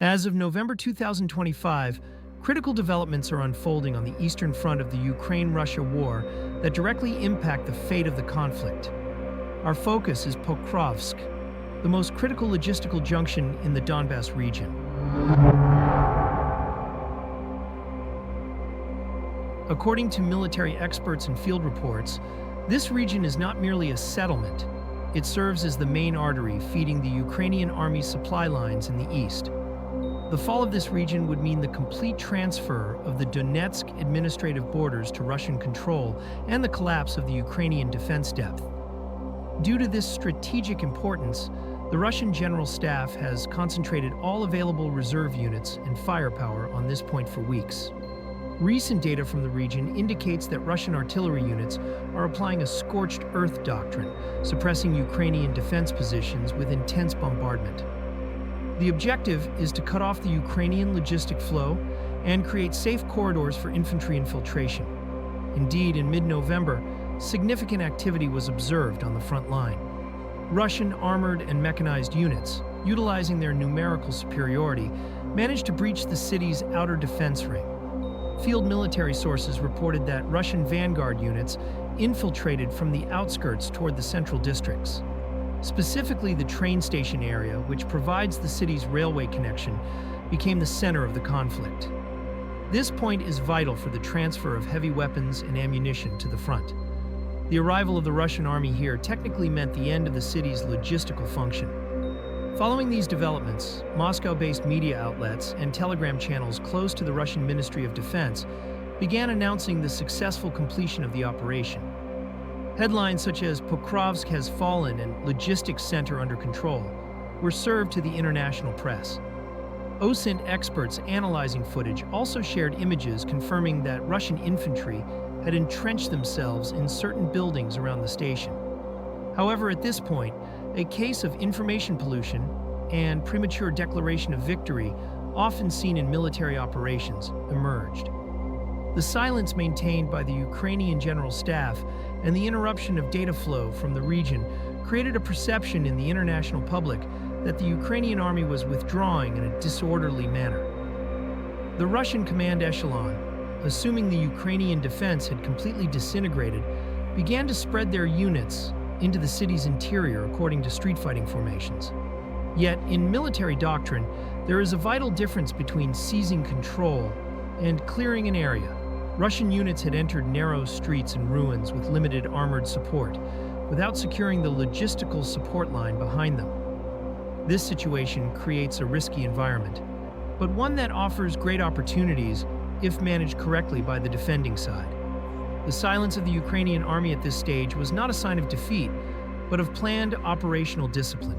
As of November 2025, critical developments are unfolding on the eastern front of the Ukraine-Russia war that directly impact the fate of the conflict. Our focus is Pokrovsk, the most critical logistical junction in the Donbas region. According to military experts and field reports, this region is not merely a settlement. It serves as the main artery feeding the Ukrainian army's supply lines in the east. The fall of this region would mean the complete transfer of the Donetsk administrative borders to Russian control and the collapse of the Ukrainian defense depth. Due to this strategic importance, the Russian General Staff has concentrated all available reserve units and firepower on this point for weeks. Recent data from the region indicates that Russian artillery units are applying a scorched earth doctrine, suppressing Ukrainian defense positions with intense bombardment. The objective is to cut off the Ukrainian logistic flow and create safe corridors for infantry infiltration. Indeed, in mid-November, significant activity was observed on the front line. Russian armored and mechanized units, utilizing their numerical superiority, managed to breach the city's outer defense ring. Field military sources reported that Russian vanguard units infiltrated from the outskirts toward the central districts. Specifically, the train station area, which provides the city's railway connection, became the center of the conflict. This point is vital for the transfer of heavy weapons and ammunition to the front. The arrival of the Russian army here technically meant the end of the city's logistical function. Following these developments, Moscow-based media outlets and telegram channels close to the Russian Ministry of Defense began announcing the successful completion of the operation. Headlines such as "Pokrovsk has fallen" and "Logistics Center under control" were served to the international press. OSINT experts analyzing footage also shared images confirming that Russian infantry had entrenched themselves in certain buildings around the station. However, at this point, a case of information pollution and premature declaration of victory, often seen in military operations, emerged. The silence maintained by the Ukrainian General Staff and the interruption of data flow from the region created a perception in the international public that the Ukrainian army was withdrawing in a disorderly manner. The Russian command echelon, assuming the Ukrainian defense had completely disintegrated, began to spread their units into the city's interior according to street fighting formations. Yet, in military doctrine, there is a vital difference between seizing control and clearing an area. Russian units had entered narrow streets and ruins with limited armored support, without securing the logistical support line behind them. This situation creates a risky environment, but one that offers great opportunities if managed correctly by the defending side. The silence of the Ukrainian army at this stage was not a sign of defeat, but of planned operational discipline.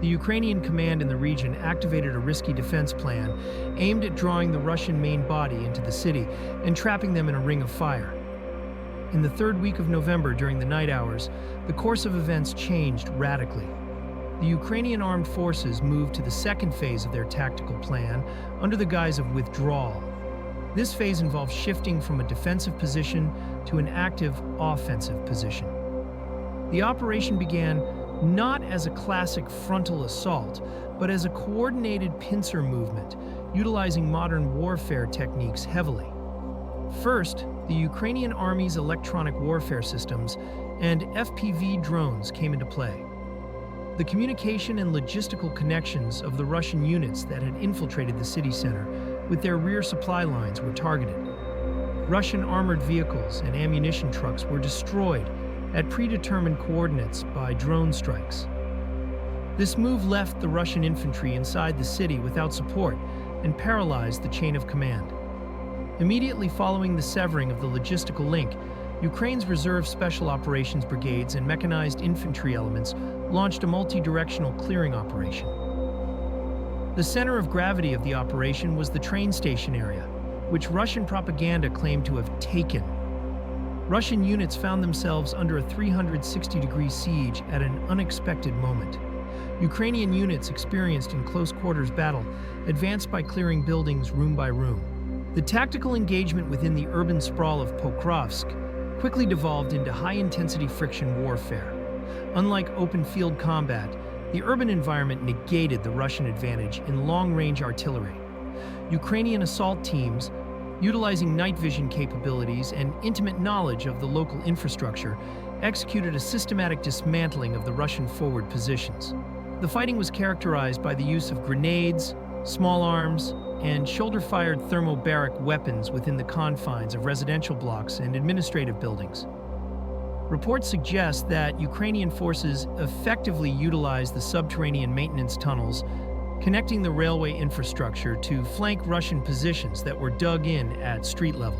The Ukrainian command in the region activated a risky defense plan aimed at drawing the Russian main body into the city and trapping them in a ring of fire. In the third week of November, during the night hours, the course of events changed radically. The Ukrainian armed forces moved to the second phase of their tactical plan under the guise of withdrawal. This phase involved shifting from a defensive position to an active offensive position. The operation began not as a classic frontal assault, but as a coordinated pincer movement, utilizing modern warfare techniques heavily. First, the Ukrainian Army's electronic warfare systems and FPV drones came into play. The communication and logistical connections of the Russian units that had infiltrated the city center with their rear supply lines were targeted. Russian armored vehicles and ammunition trucks were destroyed at predetermined coordinates by drone strikes. This move left the Russian infantry inside the city without support and paralyzed the chain of command. Immediately following the severing of the logistical link, Ukraine's Reserve Special Operations Brigades and mechanized infantry elements launched a multi-directional clearing operation. The center of gravity of the operation was the train station area, which Russian propaganda claimed to have taken. Russian units found themselves under a 360-degree siege at an unexpected moment. Ukrainian units experienced in close quarters battle advanced by clearing buildings room by room. The tactical engagement within the urban sprawl of Pokrovsk quickly devolved into high-intensity friction warfare. Unlike open-field combat, The urban environment negated the Russian advantage in long-range artillery. Ukrainian assault teams, utilizing night vision capabilities and intimate knowledge of the local infrastructure, executed a systematic dismantling of the Russian forward positions. The fighting was characterized by the use of grenades, small arms, and shoulder-fired thermobaric weapons within the confines of residential blocks and administrative buildings. Reports suggest that Ukrainian forces effectively utilized the subterranean maintenance tunnels connecting the railway infrastructure to flank Russian positions that were dug in at street level.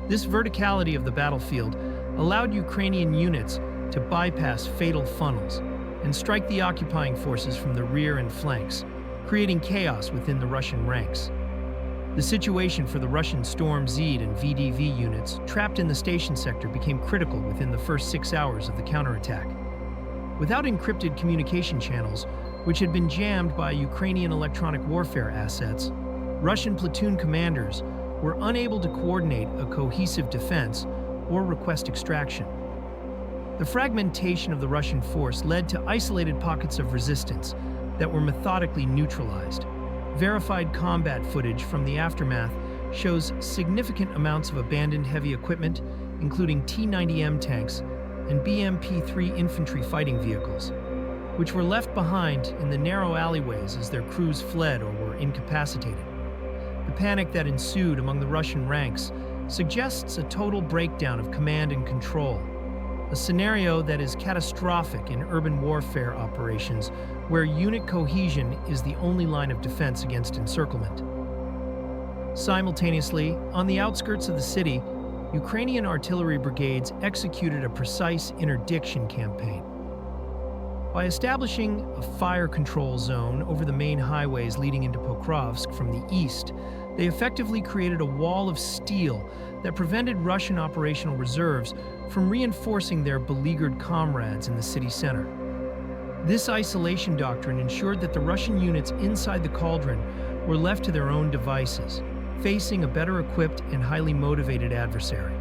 This verticality of the battlefield allowed Ukrainian units to bypass fatal funnels and strike the occupying forces from the rear and flanks, creating chaos within the Russian ranks. The situation for the Russian Storm Z and VDV units trapped in the station sector became critical within the first 6 hours of the counterattack. Without encrypted communication channels, which had been jammed by Ukrainian electronic warfare assets, Russian platoon commanders were unable to coordinate a cohesive defense or request extraction. The fragmentation of the Russian force led to isolated pockets of resistance that were methodically neutralized. Verified combat footage from the aftermath shows significant amounts of abandoned heavy equipment, including T-90M tanks and BMP-3 infantry fighting vehicles, which were left behind in the narrow alleyways as their crews fled or were incapacitated. The panic that ensued among the Russian ranks suggests a total breakdown of command and control, a scenario that is catastrophic in urban warfare operations where unit cohesion is the only line of defense against encirclement. Simultaneously, on the outskirts of the city, Ukrainian artillery brigades executed a precise interdiction campaign. By establishing a fire control zone over the main highways leading into Pokrovsk from the east, they effectively created a wall of steel that prevented Russian operational reserves from reinforcing their beleaguered comrades in the city center. This isolation doctrine ensured that the Russian units inside the cauldron were left to their own devices, facing a better equipped and highly motivated adversary.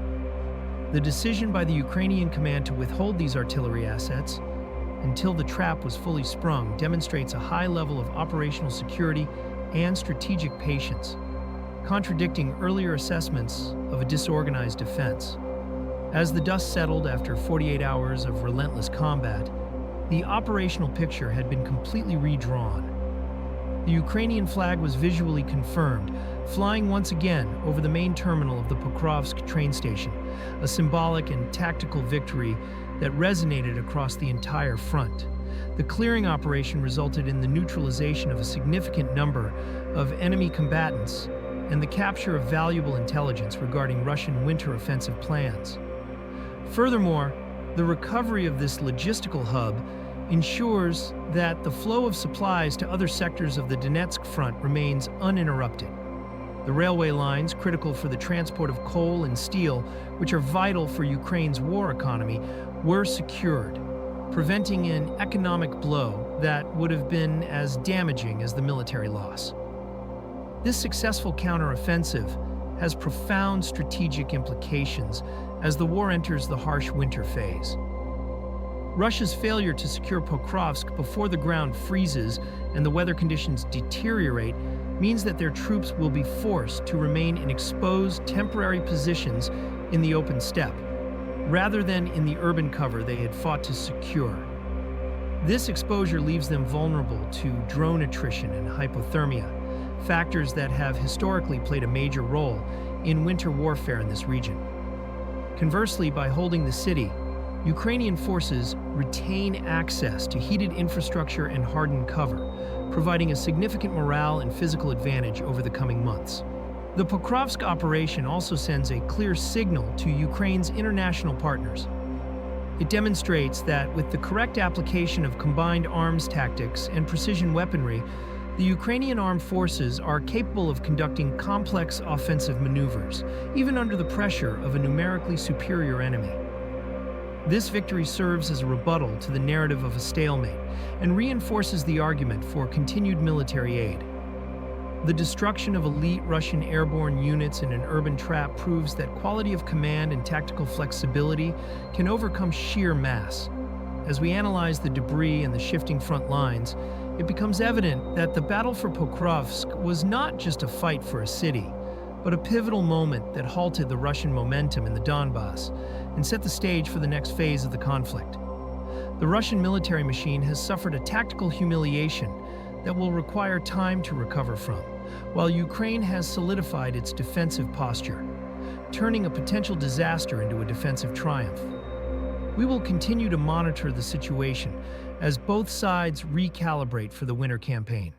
The decision by the Ukrainian command to withhold these artillery assets until the trap was fully sprung demonstrates a high level of operational security and strategic patience, contradicting earlier assessments of a disorganized defense. As the dust settled after 48 hours of relentless combat, the operational picture had been completely redrawn. The Ukrainian flag was visually confirmed, flying once again over the main terminal of the Pokrovsk train station, a symbolic and tactical victory that resonated across the entire front. The clearing operation resulted in the neutralization of a significant number of enemy combatants and the capture of valuable intelligence regarding Russian winter offensive plans. Furthermore, the recovery of this logistical hub ensures that the flow of supplies to other sectors of the Donetsk front remains uninterrupted. The railway lines, critical for the transport of coal and steel, which are vital for Ukraine's war economy, were secured, preventing an economic blow that would have been as damaging as the military loss. This successful counteroffensive has profound strategic implications as the war enters the harsh winter phase. Russia's failure to secure Pokrovsk before the ground freezes and the weather conditions deteriorate means that their troops will be forced to remain in exposed temporary positions in the open steppe, rather than in the urban cover they had fought to secure. This exposure leaves them vulnerable to drone attrition and hypothermia, factors that have historically played a major role in winter warfare in this region. Conversely, by holding the city, Ukrainian forces retain access to heated infrastructure and hardened cover, providing a significant morale and physical advantage over the coming months. The Pokrovsk operation also sends a clear signal to Ukraine's international partners. It demonstrates that with the correct application of combined arms tactics and precision weaponry, the Ukrainian armed forces are capable of conducting complex offensive maneuvers, even under the pressure of a numerically superior enemy. This victory serves as a rebuttal to the narrative of a stalemate and reinforces the argument for continued military aid. The destruction of elite Russian airborne units in an urban trap proves that quality of command and tactical flexibility can overcome sheer mass, As we analyze the debris and the shifting front lines, it becomes evident that the battle for Pokrovsk was not just a fight for a city, but a pivotal moment that halted the Russian momentum in the Donbas and set the stage for the next phase of the conflict. The Russian military machine has suffered a tactical humiliation that will require time to recover from, while Ukraine has solidified its defensive posture, turning a potential disaster into a defensive triumph. We will continue to monitor the situation as both sides recalibrate for the winter campaign.